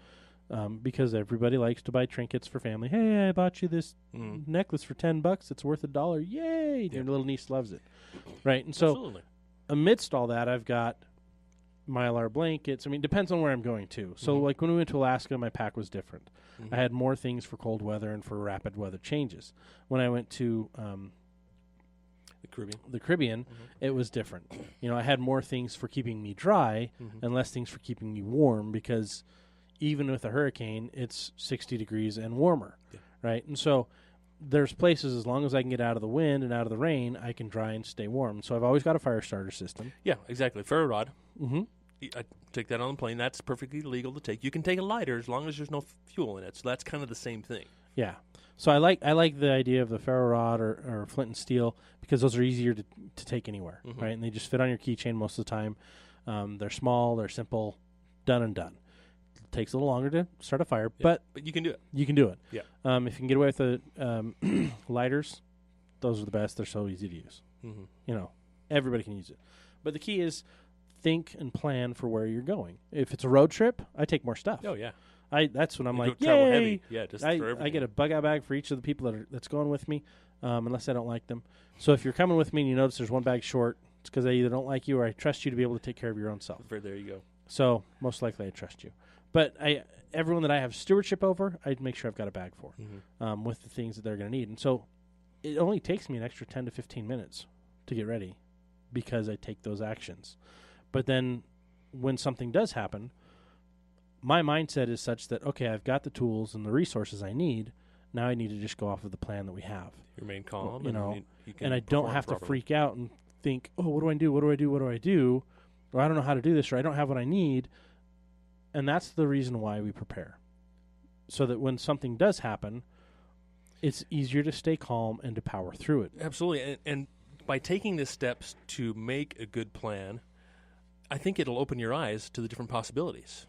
[SPEAKER 2] because everybody likes to buy trinkets for family. Hey, I bought you this necklace for $10. It's worth $1. Yay! Yeah. Your little niece loves it. Right. And so amidst all that, I've got Mylar blankets. I mean, it depends on where I'm going to. So like when we went to Alaska, my pack was different. I had more things for cold weather and for rapid weather changes. When I went to the Caribbean, it was different. I had more things for keeping me dry and less things for keeping me warm because even with a hurricane, it's 60 degrees and warmer, right? And so there's places, as long as I can get out of the wind and out of the rain, I can dry and stay warm. So I've always got a fire starter system.
[SPEAKER 1] Yeah, exactly. Ferro rod. Mm-hmm. I take that on the plane. That's perfectly legal to take. You can take a lighter as long as there's no fuel in it. So that's kind of the same thing. Yeah.
[SPEAKER 2] So I like the idea of the ferro rod or flint and steel because those are easier to take anywhere, right? And they just fit on your keychain most of the time. They're small, they're simple, done and done. It takes a little longer to start a fire, but
[SPEAKER 1] you can do it.
[SPEAKER 2] You can do it.
[SPEAKER 1] Yeah.
[SPEAKER 2] If you can get away with the lighters, those are the best. They're so easy to use. Everybody can use it. But the key is think and plan for where you're going. If it's a road trip, I take more stuff.
[SPEAKER 1] Oh yeah.
[SPEAKER 2] That's when I'm like,
[SPEAKER 1] travel
[SPEAKER 2] yay!
[SPEAKER 1] Heavy. Yeah, just for everything.
[SPEAKER 2] I get a bug out bag for each of the people that's going with me, unless I don't like them. So if you're coming with me and you notice there's one bag short, It's because I either don't like you or I trust you to be able to take care of your own self.
[SPEAKER 1] There you go.
[SPEAKER 2] So most likely I trust you. But everyone that I have stewardship over, I'd make sure I've got a bag for with the things that they're going to need. And so it only takes me an extra 10 to 15 minutes to get ready because I take those actions. But then when something does happen, my mindset is such that, okay, I've got the tools and the resources I need. Now I need to just go off of the plan that we have.
[SPEAKER 1] Remain calm.
[SPEAKER 2] And I don't have to freak out and think, oh, what do I do? What do I do? What do I do? Or I don't know how to do this, or I don't have what I need. And that's the reason why we prepare. So that when something does happen, it's easier to stay calm and to power through it.
[SPEAKER 1] Absolutely. And by taking the steps to make a good plan, I think it'll open your eyes to the different possibilities.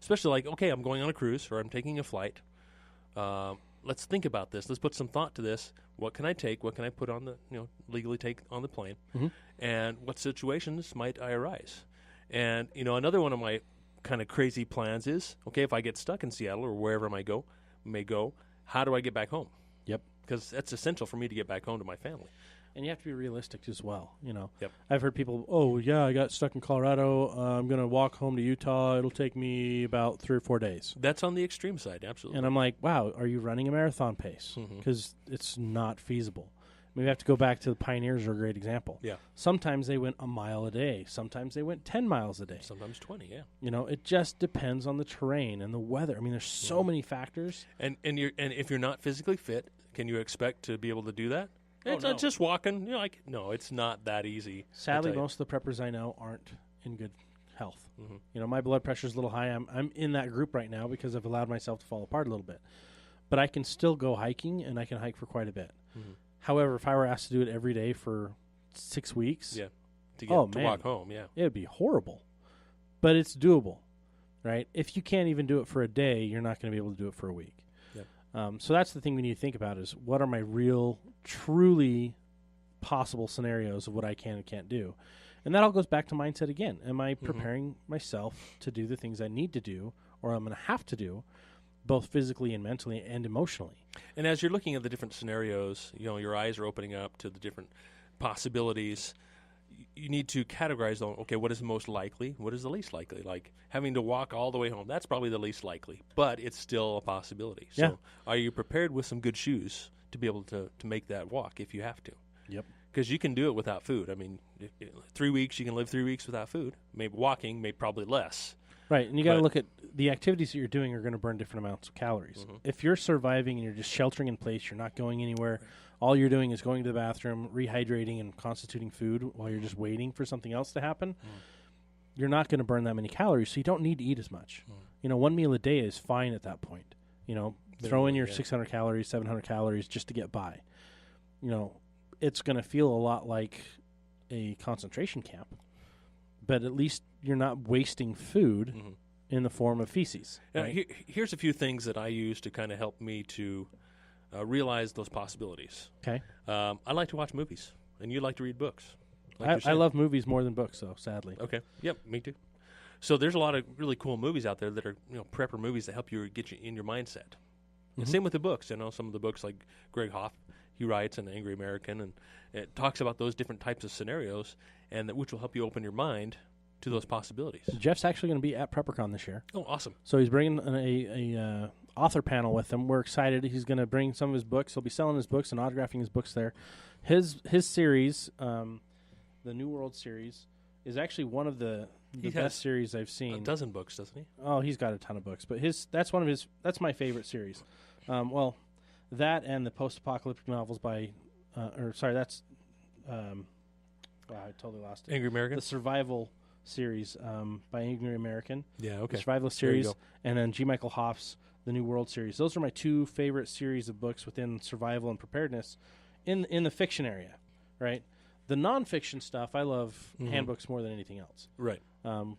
[SPEAKER 1] Especially like, okay, I'm going on a cruise or I'm taking a flight. Let's think about this. Let's put some thought to this. What can I take? What can I put on the, legally take on the plane? And what situations might I arise? And, another one of my kind of crazy plans is, okay, if I get stuck in Seattle or wherever I may go, how do I get back home?
[SPEAKER 2] Yep.
[SPEAKER 1] Because that's essential for me to get back home to my family.
[SPEAKER 2] And you have to be realistic as well,
[SPEAKER 1] Yep.
[SPEAKER 2] I've heard people, oh, yeah, I got stuck in Colorado. I'm going to walk home to Utah. It'll take me about 3 or 4 days.
[SPEAKER 1] That's on the extreme side, absolutely.
[SPEAKER 2] And I'm like, wow, are you running a marathon pace? Because it's not feasible. We have to go back to the pioneers are a great example.
[SPEAKER 1] Yeah.
[SPEAKER 2] Sometimes they went a mile a day. Sometimes they went 10 miles a day.
[SPEAKER 1] Sometimes 20, yeah.
[SPEAKER 2] It just depends on the terrain and the weather. I mean, there's so many factors.
[SPEAKER 1] And if you're not physically fit, can you expect to be able to do that? It's
[SPEAKER 2] no.
[SPEAKER 1] not just walking. No, it's not that easy.
[SPEAKER 2] Sadly, most of the preppers I know aren't in good health. My blood pressure's a little high. I'm in that group right now because I've allowed myself to fall apart a little bit. But I can still go hiking, and I can hike for quite a bit. However, if I were asked to do it every day for 6 weeks,
[SPEAKER 1] to walk home, it
[SPEAKER 2] would be horrible. But it's doable, right? If you can't even do it for a day, you're not going to be able to do it for a week. So that's the thing we need to think about is what are my real, truly possible scenarios of what I can and can't do. And that all goes back to mindset again. Am I preparing myself to do the things I need to do or I'm going to have to do, both physically and mentally and emotionally?
[SPEAKER 1] And as you're looking at the different scenarios, your eyes are opening up to the different possibilities. You need to categorize them. Okay, what is the most likely? What is the least likely? Like having to walk all the way home, that's probably the least likely, but it's still a possibility. So are you prepared with some good shoes to be able to make that walk if you have to?
[SPEAKER 2] Yep.
[SPEAKER 1] Because you can do it without food. I mean, 3 weeks, you can live 3 weeks without food. Maybe walking, maybe probably less.
[SPEAKER 2] Right, and you got to look at the activities that you're doing are going to burn different amounts of calories. If you're surviving and you're just sheltering in place, you're not going anywhere, all you're doing is going to the bathroom, rehydrating, and constituting food while you're just waiting for something else to happen, you're not going to burn that many calories, so you don't need to eat as much. 1 meal a day is fine at that point. Throw in your 600 calories, 700 calories just to get by. It's going to feel a lot like a concentration camp, but at least you're not wasting food in the form of feces.
[SPEAKER 1] Now, here's a few things that I use to kind of help me to realize those possibilities.
[SPEAKER 2] Okay.
[SPEAKER 1] I like to watch movies, and you like to read books.
[SPEAKER 2] I love movies more than books, though, sadly.
[SPEAKER 1] Okay. Yep, me too. So there's a lot of really cool movies out there that are prepper movies that help you get you in your mindset. And same with the books. Some of the books like Greg Hoff, he writes in Angry American, and it talks about those different types of scenarios, and which will help you open your mind to those possibilities.
[SPEAKER 2] Jeff's actually going to be at PrepperCon this year.
[SPEAKER 1] Oh, awesome.
[SPEAKER 2] So he's bringing a author panel with him. We're excited. He's going to bring some of his books. He'll be selling his books and autographing his books there. His series, the New World series, is actually one of the best series I've seen.
[SPEAKER 1] A dozen books, doesn't he?
[SPEAKER 2] Oh, he's got a ton of books. But that's my favorite series. That and the post-apocalyptic novels by, that's, I totally lost it.
[SPEAKER 1] Angry American?
[SPEAKER 2] The survival series by Angry American.
[SPEAKER 1] Yeah, okay.
[SPEAKER 2] The survival series, and then G. Michael Hoff's The New World series. Those are my two favorite series of books within survival and preparedness in the fiction area, right? The nonfiction stuff, I love handbooks more than anything else.
[SPEAKER 1] Right.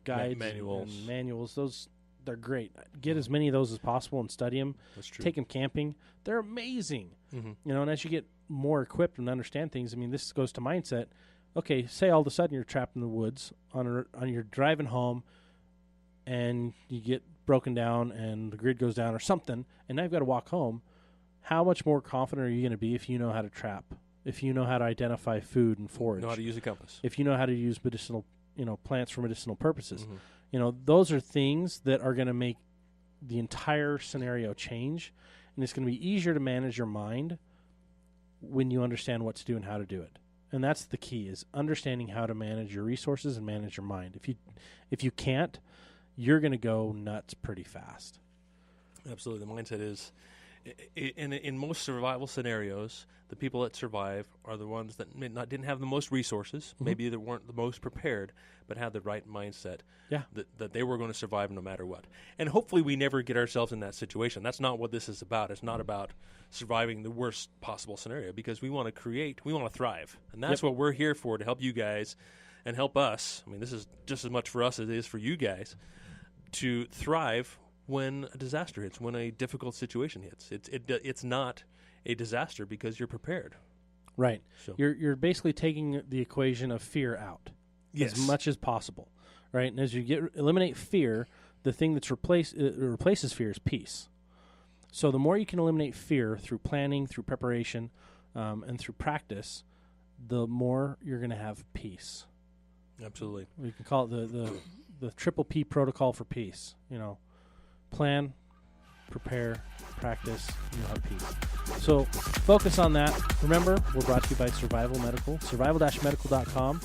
[SPEAKER 2] Guides, manuals, those, they're great. Get as many of those as possible and study them.
[SPEAKER 1] That's true.
[SPEAKER 2] Take them camping. They're amazing. And as you get more equipped and understand things, this goes to mindset. Okay, say all of a sudden you're trapped in the woods on your driving home, and you get broken down and the grid goes down or something, and now you've got to walk home. How much more confident are you going to be if you know how to trap if you know how to identify food and forage,
[SPEAKER 1] Know how to use a compass.
[SPEAKER 2] if you know how to use medicinal, plants for medicinal purposes,
[SPEAKER 1] Mm-hmm.
[SPEAKER 2] Those are things that are going to make the entire scenario change, and it's going to be easier to manage your mind when you understand what to do and how to do it. And that's the key, is understanding how to manage your resources and manage your mind. If you can't, you're going to go nuts pretty fast.
[SPEAKER 1] Absolutely. The mindset is, in most survival scenarios, the people that survive are the ones that didn't have the most resources, maybe they weren't the most prepared, but had the right mindset that they were going to survive no matter what. And hopefully we never get ourselves in that situation. That's not what this is about. It's not about surviving the worst possible scenario, because we want to thrive. And that's what we're here for, to help you guys and help us. I mean, this is just as much for us as it is for you guys, to thrive when a disaster hits, when a difficult situation hits. It's not a disaster because you're prepared.
[SPEAKER 2] Right.
[SPEAKER 1] So.
[SPEAKER 2] You're basically taking the equation of fear out as much as possible, right? And as you eliminate fear, the thing that's replaces fear is peace. So the more you can eliminate fear through planning, through preparation, and through practice, the more you're going to have peace.
[SPEAKER 1] Absolutely.
[SPEAKER 2] We can call it the triple P protocol for peace. Plan, prepare, practice, and you'll have peace. So focus on that. Remember, we're brought to you by Survival Medical, survival-medical.com.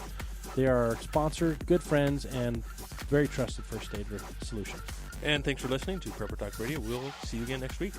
[SPEAKER 2] They are our sponsor, good friends, and very trusted first aid solution.
[SPEAKER 1] And thanks for listening to Prepper Talk Radio. We'll see you again next week.